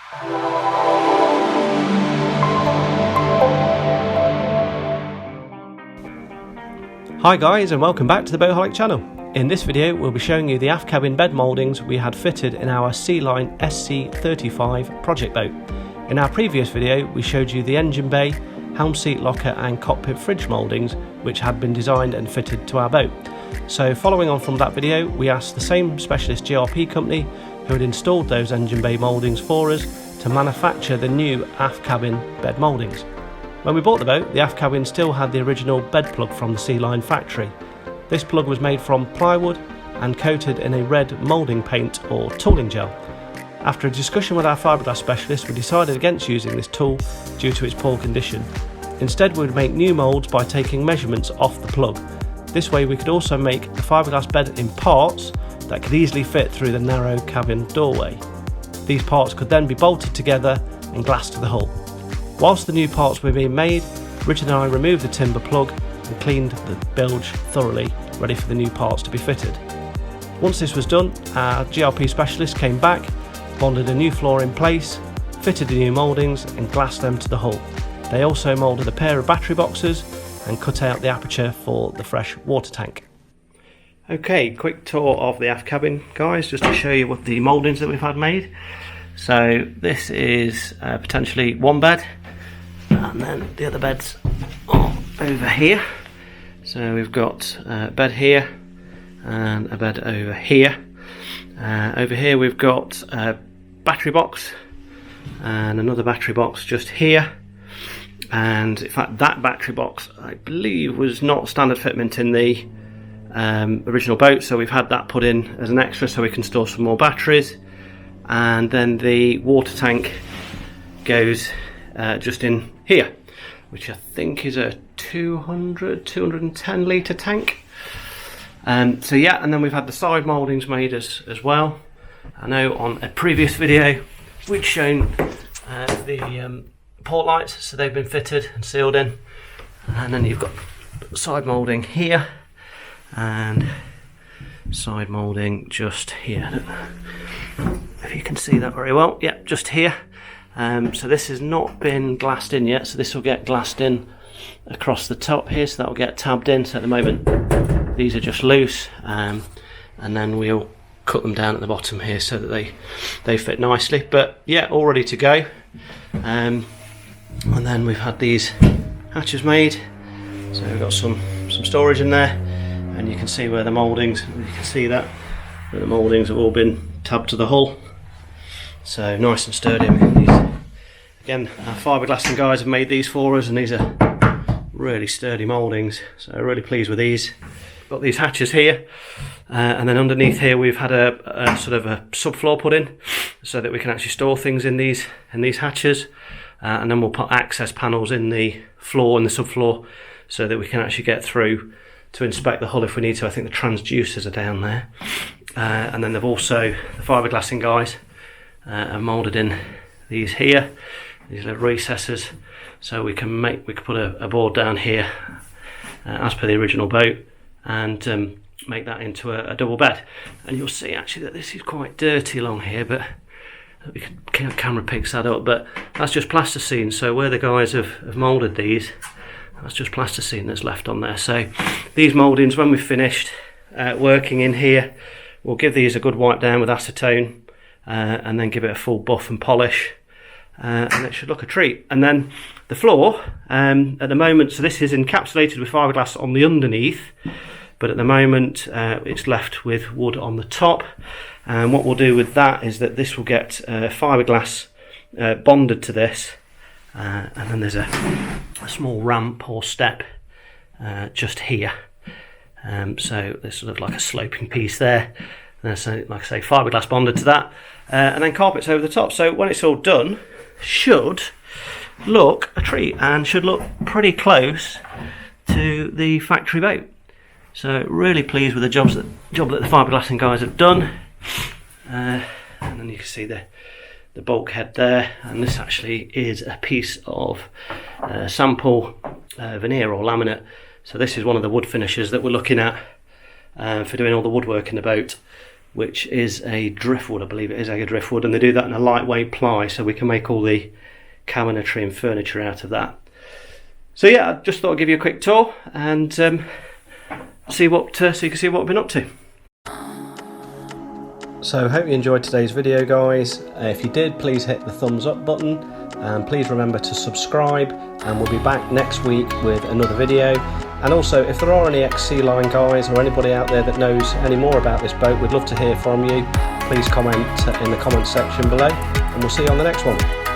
Hi guys, and welcome back to the Boataholic channel. In this video we'll be showing you the aft cabin bed mouldings we had fitted in our Sealine SC35 project boat. In our previous video we showed you the engine bay, helm seat locker and cockpit fridge mouldings which had been designed and fitted to our boat. So following on from that video, we asked the same specialist GRP company who had installed those engine bay mouldings for us to manufacture the new aft cabin bed mouldings. When we bought the boat, the aft cabin still had the original bed plug from the Sealine factory. This plug was made from plywood and coated in a red moulding paint or tooling gel. After a discussion with our fiberglass specialist, we decided against using this tool due to its poor condition. Instead, we would make new moulds by taking measurements off the plug. This way we could also make the fiberglass bed in parts that could easily fit through the narrow cabin doorway. These parts could then be bolted together and glassed to the hull. Whilst the new parts were being made, Richard and I removed the timber plug and cleaned the bilge thoroughly, ready for the new parts to be fitted. Once this was done, our GRP specialist came back, bonded a new floor in place, fitted the new mouldings and glassed them to the hull. They also moulded a pair of battery boxes and cut out the aperture for the fresh water tank. Okay, quick tour of the aft cabin, guys, just to show you what the mouldings that we've had made. So this is potentially one bed, and then the other beds are over here. So we've got a bed here and a bed over here. Over here we've got a battery box and another battery box just here. And in fact that battery box I believe was not standard fitment in the original boat, so we've had that put in as an extra so we can store some more batteries. And then the water tank goes just in here, which I think is a 210 litre tank. So yeah, and then we've had the side mouldings made as well. I know on a previous video we'd shown the port lights, so they've been fitted and sealed in. And then you've got side moulding here and side moulding just here. I don't know if you can see that very well. Yeah, just here. So this has not been glassed in yet, so this will get glassed in across the top here, so that will get tabbed in. So at the moment these are just loose, and then we'll cut them down at the bottom here so that they fit nicely. But yeah, all ready to go. And then we've had these hatches made, so we've got some storage in there, and you can see where the mouldings, you can see that the mouldings have all been tabbed to the hull, so nice and sturdy. I mean, these, again, our fiberglassing guys have made these for us, and these are really sturdy mouldings, so really pleased with these. Got these hatches here, and then underneath here we've had a sort of a subfloor put in so that we can actually store things in these hatches. And then we'll put access panels in the floor and the subfloor so that we can actually get through to inspect the hull if we need to. I think the transducers are down there. And then they've also, the fiberglassing guys have moulded in these here, these little recesses, so we can put a board down here as per the original boat, and make that into a double bed. And you'll see actually that this is quite dirty along here, but camera picks that up, but that's just plasticine. So where the guys have moulded these, that's just plasticine that's left on there. So these mouldings, when we've finished working in here, we'll give these a good wipe down with acetone, and then give it a full buff and polish, and it should look a treat. And then the floor, at the moment, so this is encapsulated with fiberglass on the underneath, but at the moment it's left with wood on the top. And what we'll do with that is that this will get fiberglass bonded to this, and then there's a small ramp or step just here. So there's sort of like a sloping piece there. And so, like I say, fiberglass bonded to that, and then carpets over the top. So when it's all done, should look a treat and should look pretty close to the factory boat. So really pleased with the job that the fiberglassing guys have done. And then you can see the bulkhead there, and this actually is a piece of sample veneer or laminate. So this is one of the wood finishes that we're looking at for doing all the woodwork in the boat. which is a driftwood. I believe it is a driftwood, and they do that in a lightweight ply, so we can make all the cabinetry and furniture out of that. So yeah, I just thought I'd give you a quick tour and see what so you can see what we've been up to. So hope you enjoyed today's video, guys. If you did, please hit the thumbs up button, and please remember to subscribe, and we'll be back next week with another video. And also, if there are any ex-Sealine guys or anybody out there that knows any more about this boat, we'd love to hear from you. Please comment in the comment section below, and we'll see you on the next one.